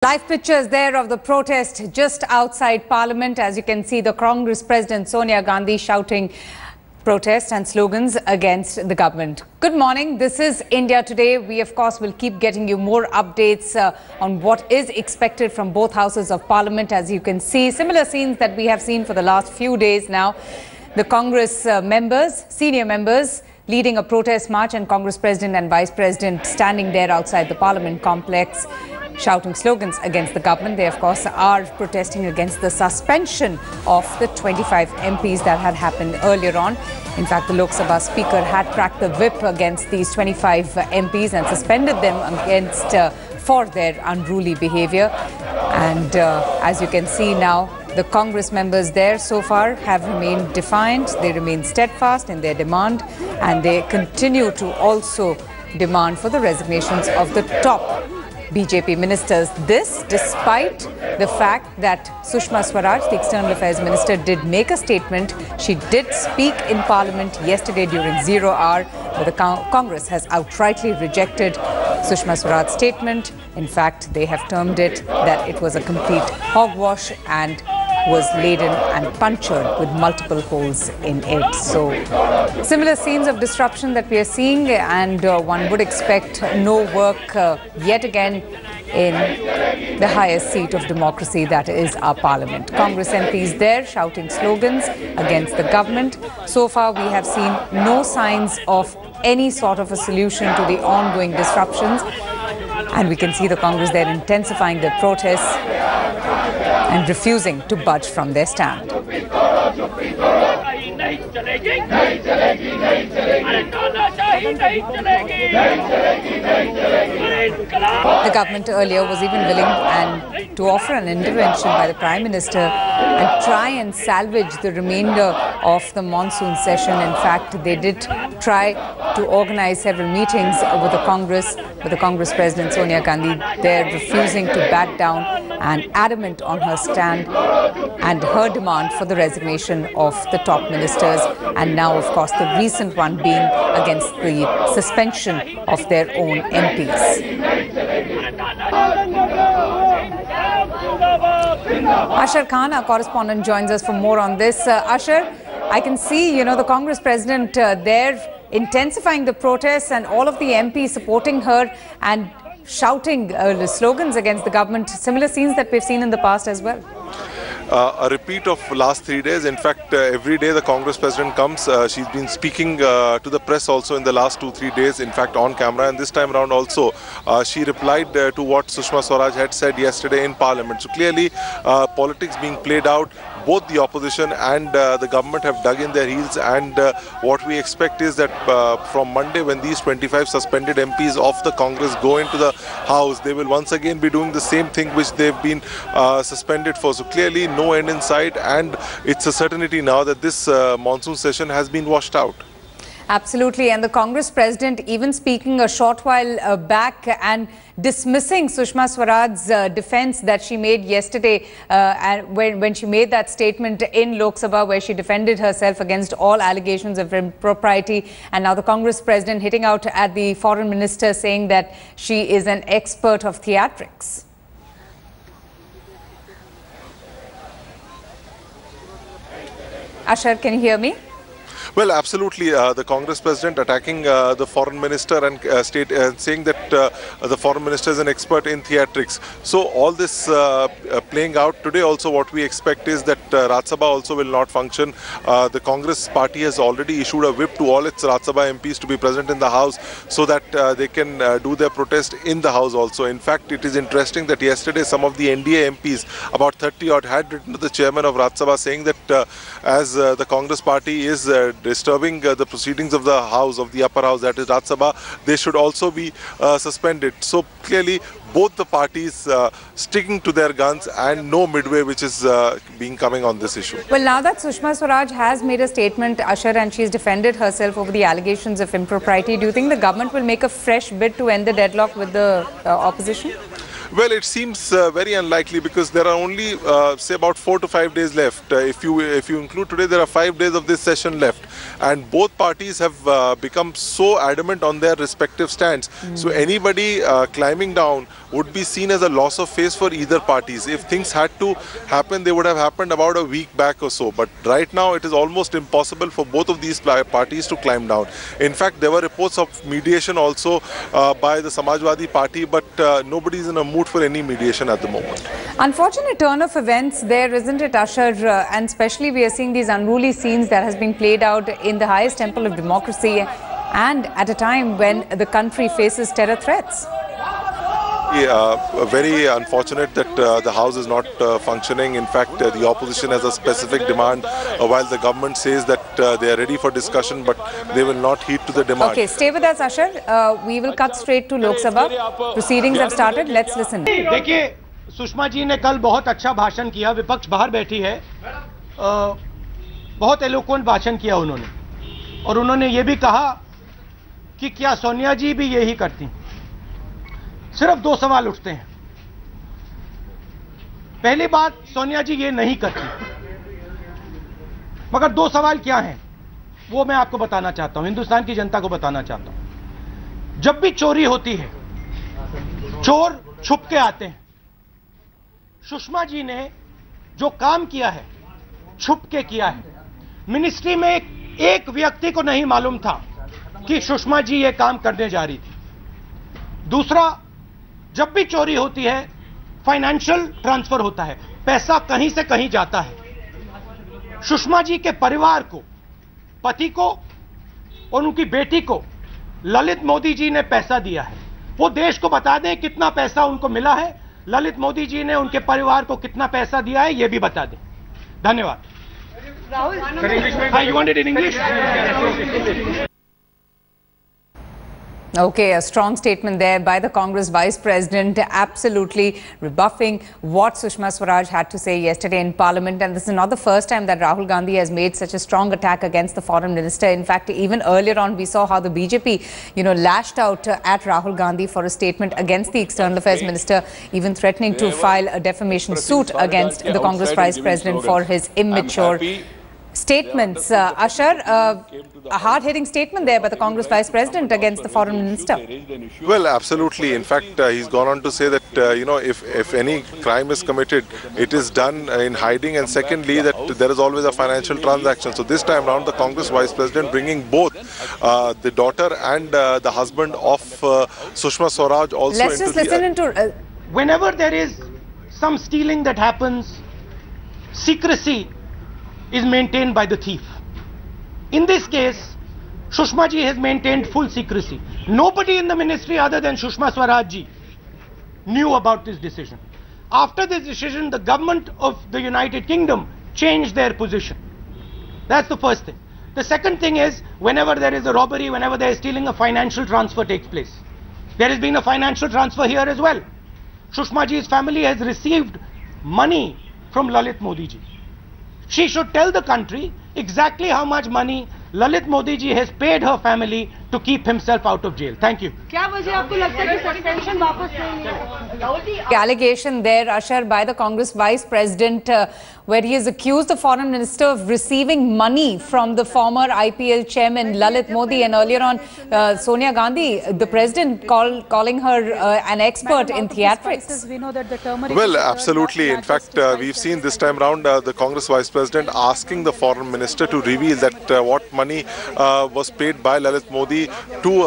Live pictures there of the protest just outside Parliament. As you can see, the Congress President Sonia Gandhi shouting protest and slogans against the government. Good morning. This is India Today. We, of course, will keep getting you more updates on what is expected from both houses of Parliament. As you can see, similar scenes that we have seen for the last few days now. The Congress members, senior members, leading a protest march, and Congress President and Vice President standing there outside the Parliament complex, shouting slogans against the government. They, of course, are protesting against the suspension of the 25 MPs that had happened earlier on. In fact, the Lok Sabha Speaker had cracked the whip against these 25 MPs and suspended them for their unruly behavior. And as you can see now, the Congress members there so far have remained defiant. They remain steadfast in their demand, and they continue to also demand for the resignations of the top BJP ministers. This despite the fact that Sushma Swaraj, the External Affairs Minister, did make a statement. She did speak in Parliament yesterday during 0 hour, but the Congress has outrightly rejected Sushma Swaraj's statement. In fact, they have termed it that it was a complete hogwash and was laden and punctured with multiple holes in it. So similar scenes of disruption that we are seeing, and one would expect no work yet again in the highest seat of democracy, that is our Parliament. Congress MPs there shouting slogans against the government. So far we have seen no signs of any sort of a solution to the ongoing disruptions, and we can see the Congress there intensifying their protests and refusing to budge from their stand. The government earlier was even willing to offer an intervention by the Prime Minister and try and salvage the remainder of the monsoon session. In fact, they did try to organize several meetings with the Congress, but the Congress President Sonia Gandhi there refusing to back down and adamant on her stand and her demand for the resignation of the top ministers, and now, of course, the recent one being against the suspension of their own MPs. Ashar Khan, our correspondent, joins us for more on this. Ashar, I can see, the Congress President there intensifying the protests and all of the MPs supporting her and shouting slogans against the government. Similar scenes that we've seen in the past as well. A repeat of last 3 days. In fact, every day the Congress President comes. She's been speaking to the press also in the last 2-3 days, in fact on camera, and this time around also she replied to what Sushma Swaraj had said yesterday in Parliament. So clearly politics being played out. Both the opposition and the government have dug in their heels, and what we expect is that from Monday, when these 25 suspended MPs of the Congress go into the House, they will once again be doing the same thing which they've been suspended for. So clearly no end in sight, and it's a certainty now that this monsoon session has been washed out. Absolutely, and the Congress President even speaking a short while back and dismissing Sushma Swaraj's defense that she made yesterday when she made that statement in Lok Sabha, where she defended herself against all allegations of impropriety. And now the Congress President hitting out at the Foreign Minister, saying that she is an expert of theatrics. Ashar, can you hear me? Well, absolutely. The Congress President attacking the Foreign Minister and saying that the Foreign Minister is an expert in theatrics. So all this playing out today also, what we expect is that Rajya Sabha also will not function. The Congress party has already issued a whip to all its Rajya Sabha MPs to be present in the House so that they can do their protest in the House also. In fact, it is interesting that yesterday some of the NDA MPs, about 30 odd, had written to the chairman of Rajya Sabha saying that as the Congress party is disturbing the proceedings of the House, of the upper house, that is Rajya Sabha, they should also be suspended. So clearly both the parties sticking to their guns, and no midway which is coming on this issue. Well, now that Sushma Swaraj has made a statement, Ashar, and she's defended herself over the allegations of impropriety, do you think the government will make a fresh bid to end the deadlock with the opposition? Well, it seems very unlikely, because there are only say about 4 to 5 days left. If you include today, there are 5 days of this session left, and both parties have become so adamant on their respective stands. So anybody climbing down would be seen as a loss of face for either parties. If things had to happen, they would have happened about a week back or so. But right now, it is almost impossible for both of these parties to climb down. In fact, there were reports of mediation also by the Samajwadi Party, but nobody is in a mood for any mediation at the moment. Unfortunate turn of events there, isn't it, Ashar? And especially we are seeing these unruly scenes that has been played out in the highest temple of democracy and at a time when the country faces terror threats. Yeah, very unfortunate that the House is not functioning. In fact, the opposition has a specific demand, while the government says that they are ready for discussion, but they will not heed to the demand. Okay, stay with us, Ashar. We will cut straight to Lok Sabha. Proceedings have started. Let's listen. देखिए, सुषमा जी ने कल बहुत अच्छा भाषण किया. विपक्ष बाहर बैठी है. बहुत एलोक्वेंट भाषण किया उन्होंने. और उन्होंने ये भी कहा कि क्या सोनिया जी भी यही करती. सिर्फ दो सवाल उठते हैं. पहली बात, सोनिया जी ये नहीं करती, मगर दो सवाल क्या हैं वो मैं आपको बताना चाहता हूं, हिंदुस्तान की जनता को बताना चाहता हूं. जब भी चोरी होती है, चोर छुप के आते हैं. सुषमा जी ने जो काम किया है, छुप के किया है. मिनिस्ट्री में एक व्यक्ति को नहीं मालूम था कि सुषमा जी ये काम करने जा रही थी. दूसरा, जब भी चोरी होती है, फाइनेंशियल ट्रांसफर होता है, पैसा कहीं से कहीं जाता है. सुषमा जी के परिवार को, पति को और उनकी बेटी को ललित मोदी जी ने पैसा दिया है. वो देश को बता दें कितना पैसा उनको मिला है, ललित मोदी जी ने उनके परिवार को कितना पैसा दिया है, ये भी बता दें. धन्यवाद. Rahul, you want it in English? Okay, a strong statement there by the Congress Vice President, absolutely rebuffing what Sushma Swaraj had to say yesterday in Parliament. And this is not the first time that Rahul Gandhi has made such a strong attack against the Foreign Minister. In fact, even earlier on, we saw how the BJP, lashed out at Rahul Gandhi for a statement against the External Affairs Minister, even threatening to file a defamation suit against the Congress Vice President for his immature statements. Ashar, a hard-hitting statement there by the Congress Vice President against the Foreign Minister. Well, absolutely. In fact, he's gone on to say that, if any crime is committed, it is done in hiding, and secondly, that there is always a financial transaction. So this time around, the Congress Vice President bringing both the daughter and the husband of Sushma Swaraj also Let's just listen into... Whenever there is some stealing that happens, secrecy is maintained by the thief. In this case, Sushma ji has maintained full secrecy. Nobody in the ministry other than Sushma Swaraj ji knew about this decision. After this decision, the government of the United Kingdom changed their position. That's the first thing. The second thing is, whenever there is a robbery, whenever there is stealing, a financial transfer takes place. There has been a financial transfer here as well. Sushma ji's family has received money from Lalit Modi ji. She should tell the country exactly how much money Lalit Modi ji has paid her family to keep himself out of jail. Thank you. The allegation there, Ashar, by the Congress Vice President, where he has accused the Foreign Minister of receiving money from the former IPL chairman Lalit Modi, and earlier on Sonia Gandhi, the President, calling her an expert in theatrics. Well, absolutely. In fact, we've seen this time around the Congress Vice President asking the Foreign Minister to reveal that what money was paid by Lalit Modi to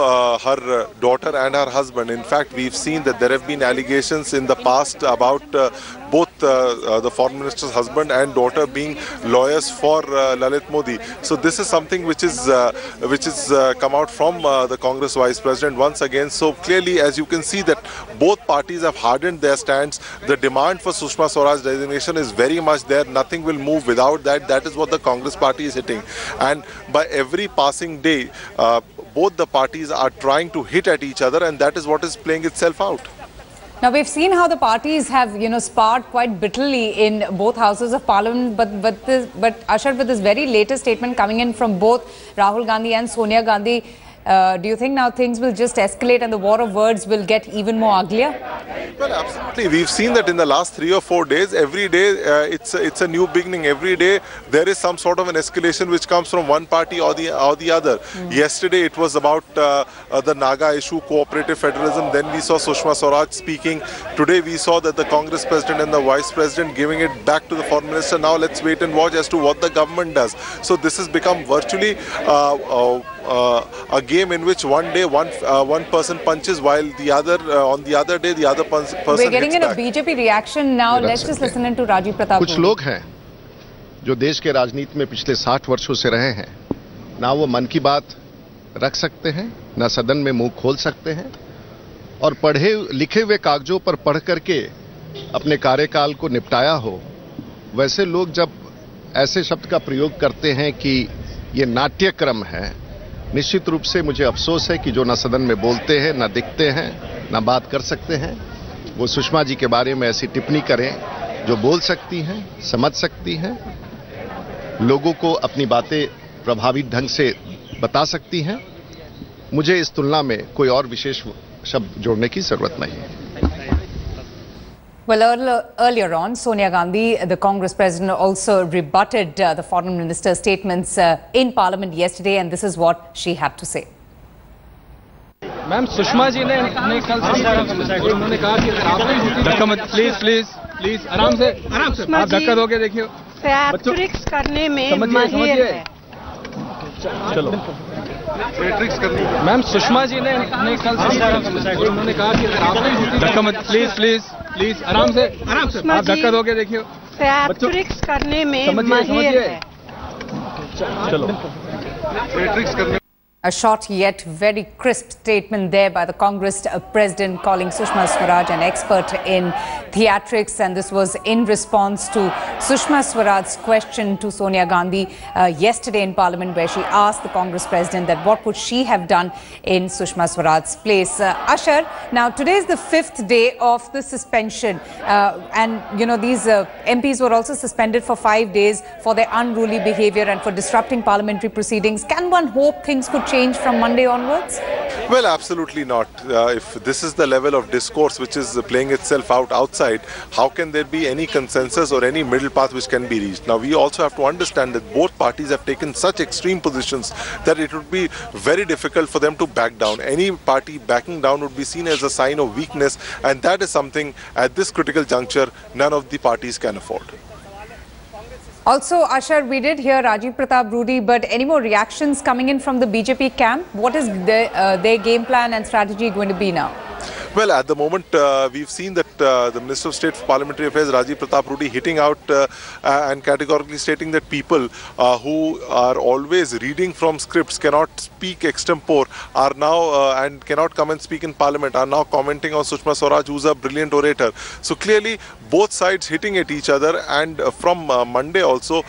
her daughter and her husband. In fact, we've seen that there have been allegations in the past about both the Foreign Minister's husband and daughter being lawyers for Lalit Modi. So this is something which is come out from the Congress Vice President once again. So clearly, as you can see, that both parties have hardened their stance. The demand for Sushma Swaraj's resignation is very much there. Nothing will move without that. That is what the Congress party is hitting. And by every passing day, both the parties are trying to hit at each other, and that is what is playing itself out. Now, we've seen how the parties have, sparred quite bitterly in both houses of parliament. But Ashar, with this very latest statement coming in from both Rahul Gandhi and Sonia Gandhi, Do you think now things will just escalate and the war of words will get even more uglier? Well, absolutely. We've seen that in the last 3 or 4 days. Every day it's a new beginning. Every day there is some sort of an escalation which comes from one party or the other. Yesterday it was about the Naga issue, cooperative federalism. Then we saw Sushma Swaraj speaking. Today we saw that the Congress president and the vice president giving it back to the foreign minister. Now let's wait and watch as to what the government does. So this has become virtually a game in which one day one person punches while the other on the other day the other person We're getting hits in a back. BJP reaction now. Let's just listen in to Rajiv Pratap. कुछ लोग हैं जो देश के राजनीति में पिछले 60 वर्षों से रहे हैं, ना वो मन की बात रख सकते हैं, ना सदन में मुंह खोल सकते हैं, और पढ़े लिखे हुए कागजों पर पढ़ करके अपने कार्यकाल को निपटाया हो। वैसे लोग जब ऐसे शब्द का प्रयोग करते हैं कि ये नाट्यक्रम है, निश्चित रूप से मुझे अफसोस है कि जो ना सदन में बोलते हैं, ना दिखते हैं, ना बात कर सकते हैं, वो सुषमा जी के बारे में ऐसी टिप्पणी करें जो बोल सकती हैं, समझ सकती हैं, लोगों को अपनी बातें प्रभावी ढंग से बता सकती हैं। मुझे इस तुलना में कोई और विशेष शब्द जोड़ने की जरूरत नहीं है। Well, earlier on, Sonia Gandhi, the Congress president, also rebutted the foreign minister's statements in Parliament yesterday, and this is what she had to say. Ma'am, Sushma ji ने कल उन्होंने कहा कि धक्का मत, प्लीज आराम से आप धक्का दोगे, देखिए थ्रेट्रिक्स करने में माहिर है। चलो मैम, सुषमा जी ने कल उन्होंने कहा कि धक्का मत, प्लीज आराम से आप धक्का दोगे, देखिए थ्रेट्रिक्स करने में माहिर है। चलो A short yet very crisp statement there by the Congress president calling Sushma Swaraj an expert in theatrics, and this was in response to Sushma Swaraj's question to Sonia Gandhi yesterday in Parliament, where she asked the Congress president that what would she have done in Sushma Swaraj's place. Ashar, now today is the 5th day of the suspension, and you know these MPs were also suspended for 5 days for their unruly behaviour and for disrupting parliamentary proceedings. Can one hope things could change from Monday onwards? Well, absolutely not. If this is the level of discourse which is playing itself out outside, how can there be any consensus or any middle path which can be reached? Now, we also have to understand that both parties have taken such extreme positions that it would be very difficult for them to back down. Any party backing down would be seen as a sign of weakness, and that is something at this critical juncture none of the parties can afford. Also, Ashar, we did hear Rajiv Pratap Rudy, but any more reactions coming in from the BJP camp? What is their game plan and strategy going to be now? Well, at the moment, we've seen that the Minister of State for Parliamentary Affairs, Rajiv Pratap Rudy, hitting out and categorically stating that people who are always reading from scripts, cannot speak extempore, are now and cannot come and speak in Parliament, are now commenting on Sushma Swaraj, who's a brilliant orator. So clearly, both sides hitting at each other, and from Monday also,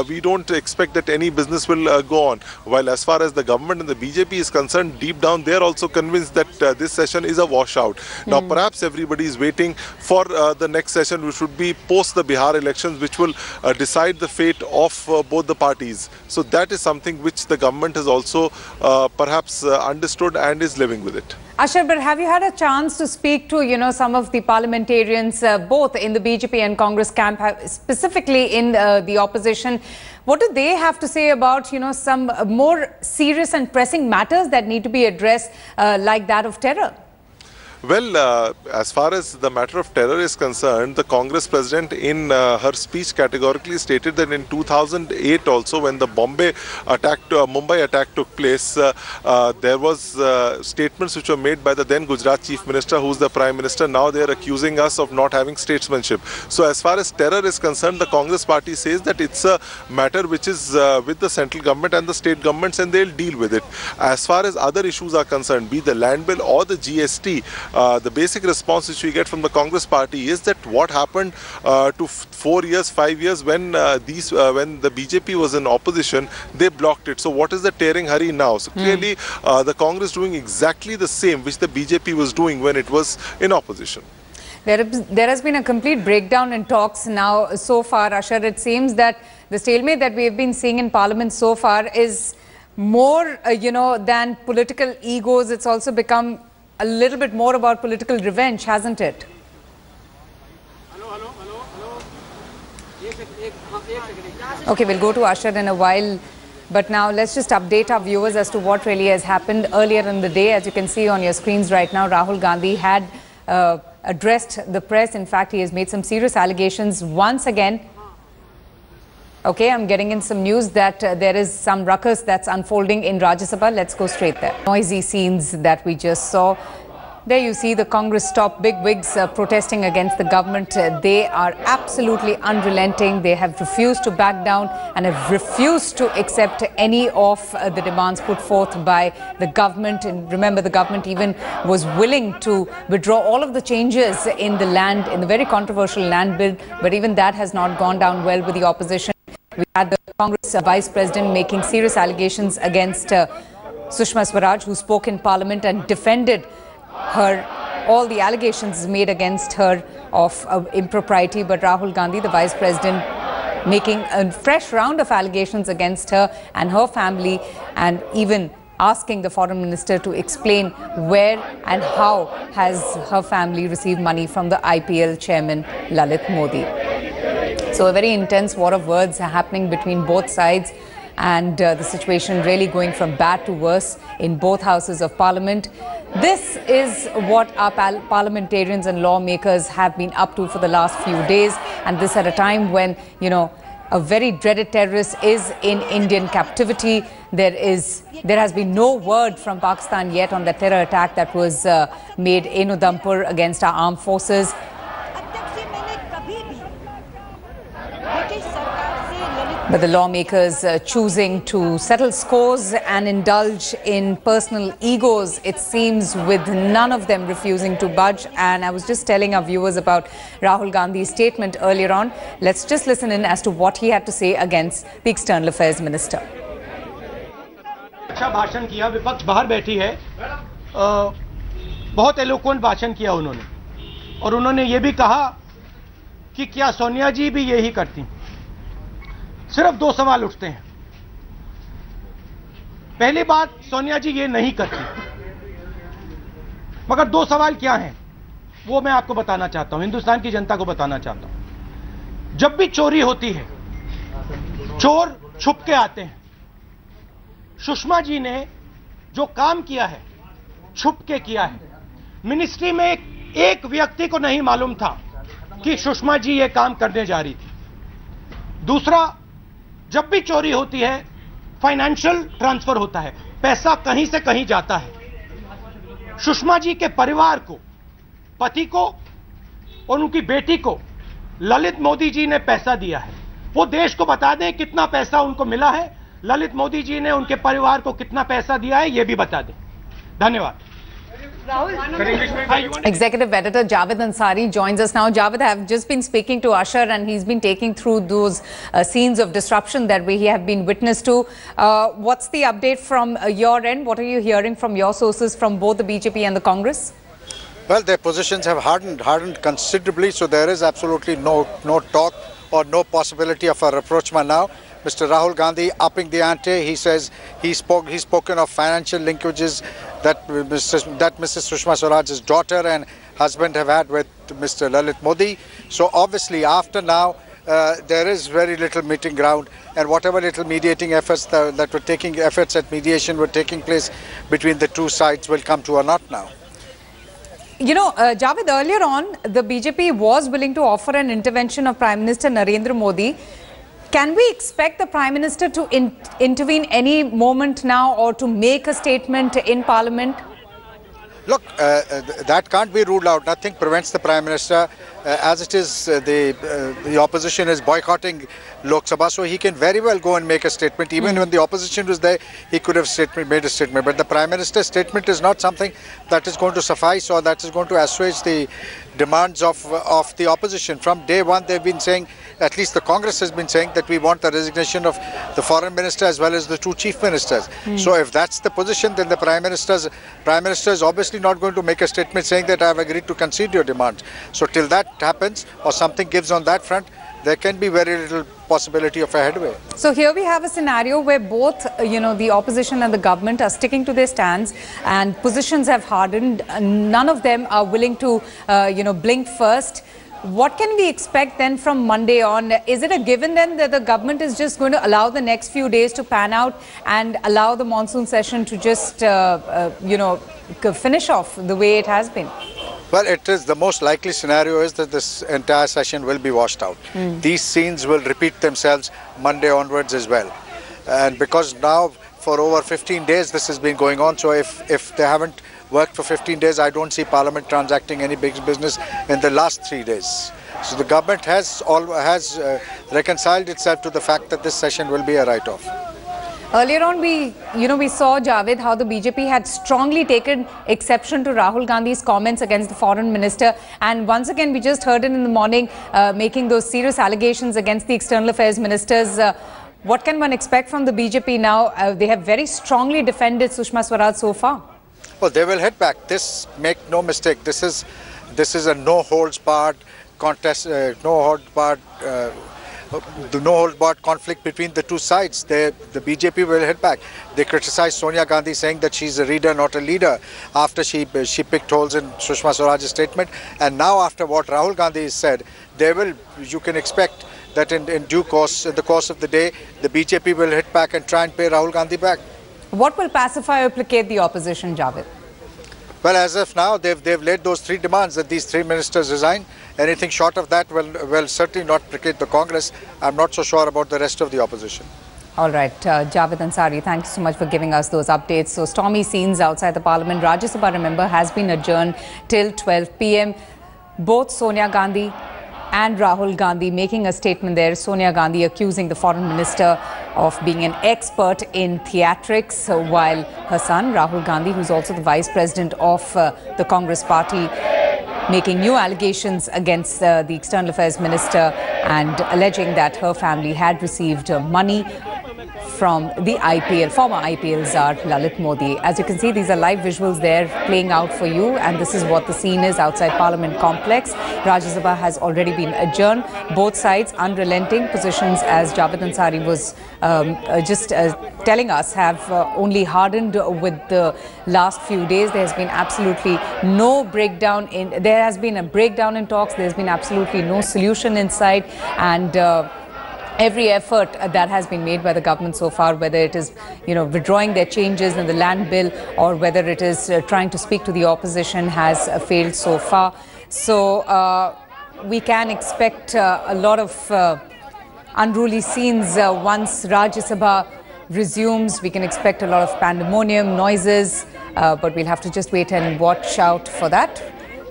we don't expect that any business will go on. While as far as the government and the BJP is concerned, deep down, they're also convinced that this session is a washout. Now, perhaps everybody is waiting for the next session, which would be post the Bihar elections, which will decide the fate of both the parties. So that is something which the government has also perhaps understood and is living with it. Ashar, but have you had a chance to speak to, you know, some of the parliamentarians, both in the BJP and Congress camp, specifically in the opposition? What do they have to say about, you know, some more serious and pressing matters that need to be addressed, like that of terror? Well, as far as the matter of terror is concerned, the Congress president in her speech categorically stated that in 2008 also, when the Mumbai attack took place, there was statements which were made by the then Gujarat Chief Minister, who's the Prime Minister. Now they are accusing us of not having statesmanship. So as far as terror is concerned, the Congress party says that it's a matter which is with the central government and the state governments, and they'll deal with it. As far as other issues are concerned, be the land bill or the GST, the basic response which we get from the Congress party is that what happened to 4 years, 5 years when when the BJP was in opposition, they blocked it. So what is the tearing hurry now? So clearly the Congress doing exactly the same which the BJP was doing when it was in opposition. There has been a complete breakdown in talks now so far, Ashar. It seems that the stalemate that we have been seeing in Parliament so far is more, than political egos, it's also become a little bit more about political revenge, hasn't it? Okay, we'll go to Usher in a while. But now let's just update our viewers as to what really has happened earlier in the day. As you can see on your screens right now, Rahul Gandhi had addressed the press. In fact, he has made some serious allegations once again. Okay, I'm getting in some news that there is some ruckus that's unfolding in Rajya Sabha. Let's go straight there. Noisy scenes that we just saw. There you see the Congress top bigwigs protesting against the government. They are absolutely unrelenting. They have refused to back down and have refused to accept any of the demands put forth by the government. And remember, the government even was willing to withdraw all of the changes in the land, in the very controversial land bill. But even that has not gone down well with the opposition. We had the Congress Vice President making serious allegations against Sushma Swaraj, who spoke in Parliament and defended all the allegations made against her of impropriety. But Rahul Gandhi, the Vice President, making a fresh round of allegations against her and her family, and even asking the Foreign Minister to explain where and how has her family received money from the IPL chairman Lalit Modi. So a very intense war of words are happening between both sides, and the situation really going from bad to worse in both houses of parliament. This is what our parliamentarians and lawmakers have been up to for the last few days, and this at a time when, a very dreaded terrorist is in Indian captivity. There has been no word from Pakistan yet on the terror attack that was made in Udhampur against our armed forces. But the lawmakers choosing to settle scores and indulge in personal egos, it seems, with none of them refusing to budge. And I was just telling our viewers about Rahul Gandhi's statement earlier on. Let's just listen in as to what he had to say against the External Affairs Minister. अच्छा भाषण किया, विपक्ष बाहर बैठी है, बहुत eloquent भाषण किया उन्होंने, और उन्होंने ये भी कहा कि क्या सोनिया जी भी यही करती। सिर्फ दो सवाल उठते हैं। पहली बात, सोनिया जी ये नहीं करती, मगर दो सवाल क्या हैं वो मैं आपको बताना चाहता हूं, हिंदुस्तान की जनता को बताना चाहता हूं। जब भी चोरी होती है, चोर छुप के आते हैं। सुषमा जी ने जो काम किया है, छुप के किया है। मिनिस्ट्री में एक व्यक्ति को नहीं मालूम था कि सुषमा जी ये काम करने जा रही थी। दूसरा, जब भी चोरी होती है, फाइनेंशियल ट्रांसफर होता है, पैसा कहीं से कहीं जाता है। सुषमा जी के परिवार को, पति को और उनकी बेटी को ललित मोदी जी ने पैसा दिया है। वो देश को बता दें कितना पैसा उनको मिला है, ललित मोदी जी ने उनके परिवार को कितना पैसा दिया है, ये भी बता दें। धन्यवाद। Executive Editor Javed Ansari joins us now. Javed, I have just been speaking to Usher, and he's been taking through those scenes of disruption that we have been witness to. What's the update from your end? What are you hearing from your sources from both the BJP and the Congress? Well, their positions have hardened considerably, so there is absolutely no talk or no possibility of a rapprochement now. Mr. Rahul Gandhi upping the ante. He says he's spoken of financial linkages that Mrs. Sushma Swaraj's daughter and husband have had with Mr. Lalit Modi. So obviously after now there is very little meeting ground, and whatever little mediating efforts efforts at mediation were taking place between the two sides will come to a naught now. Javed, earlier on the BJP was willing to offer an intervention of Prime Minister Narendra Modi. Can we expect the Prime Minister to intervene any moment now, or to make a statement in Parliament? Look, that can't be ruled out. Nothing prevents the Prime Minister. As it is, the opposition is boycotting Lok Sabha, so he can very well go and make a statement. Even when the opposition was there, he could have made a statement. But the Prime Minister's statement is not something that is going to suffice, or that is going to assuage the demands of the opposition. From day one, they've been saying, at least the Congress has been saying, that we want the resignation of the Foreign Minister as well as the two Chief Ministers. So if that's the position, then the Prime Minister is obviously not going to make a statement saying that I have agreed to concede your demands. So till that happens, or something gives on that front, there can be very little possibility of a headway. So here we have a scenario where both, the opposition and the government are sticking to their stands, and positions have hardened. None of them are willing to, blink first. What can we expect then from Monday on? Is it a given then that the government is just going to allow the next few days to pan out and allow the monsoon session to just, finish off the way it has been? Well, it is the most likely scenario is that this entire session will be washed out. These scenes will repeat themselves Monday onwards as well. And because now for over 15 days this has been going on, so if they haven't worked for 15 days, I don't see Parliament transacting any big business in the last 3 days. So the government has reconciled itself to the fact that this session will be a write-off. Earlier on, we saw, Javed, how the BJP had strongly taken exception to Rahul Gandhi's comments against the foreign minister. And once again, we just heard it in the morning, making those serious allegations against the external affairs ministers. What can one expect from the BJP now? They have very strongly defended Sushma Swaraj so far. Well, they will hit back. This, make no mistake, this is a no-holds-barred contest, the no-holds-barred conflict between the two sides. The BJP will hit back. They criticized Sonia Gandhi, saying that she's a reader, not a leader, after she picked holes in Sushma Swaraj's statement. And now, after what Rahul Gandhi has said, you can expect that in due course, in the course of the day, the BJP will hit back and try and pay Rahul Gandhi back. What will pacify or placate the opposition, Javed? Well, as of now, they've laid those 3 demands that these 3 ministers resign. Anything short of that will certainly not placate the Congress. I'm not so sure about the rest of the opposition. All right, Javed Ansari, thank you so much for giving us those updates. So stormy scenes outside the Parliament. Rajya Sabha, remember, has been adjourned till 12 p.m. Both Sonia Gandhi and Rahul Gandhi making a statement there. Sonia Gandhi accusing the foreign minister of being an expert in theatrics, while her son Rahul Gandhi, who's also the vice president of the Congress party, making new allegations against the external affairs minister and alleging that her family had received money from the former IPL czar Lalit Modi. As you can see, these are live visuals there playing out for you, and this is what the scene is outside Parliament complex. Rajya Sabha has already been adjourned. Both sides unrelenting positions, as Javed Ansari was telling us, have only hardened with the last few days. There has been absolutely no breakdown there has been a breakdown in talks. There's been absolutely no solution in sight, and every effort that has been made by the government so far, whether it is, withdrawing their changes in the land bill or whether it is trying to speak to the opposition, has failed so far. So we can expect a lot of unruly scenes once Rajya Sabha resumes. We can expect a lot of pandemonium, noises, but we'll have to just wait and watch out for that.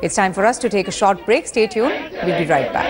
It's time for us to take a short break. Stay tuned. We'll be right back.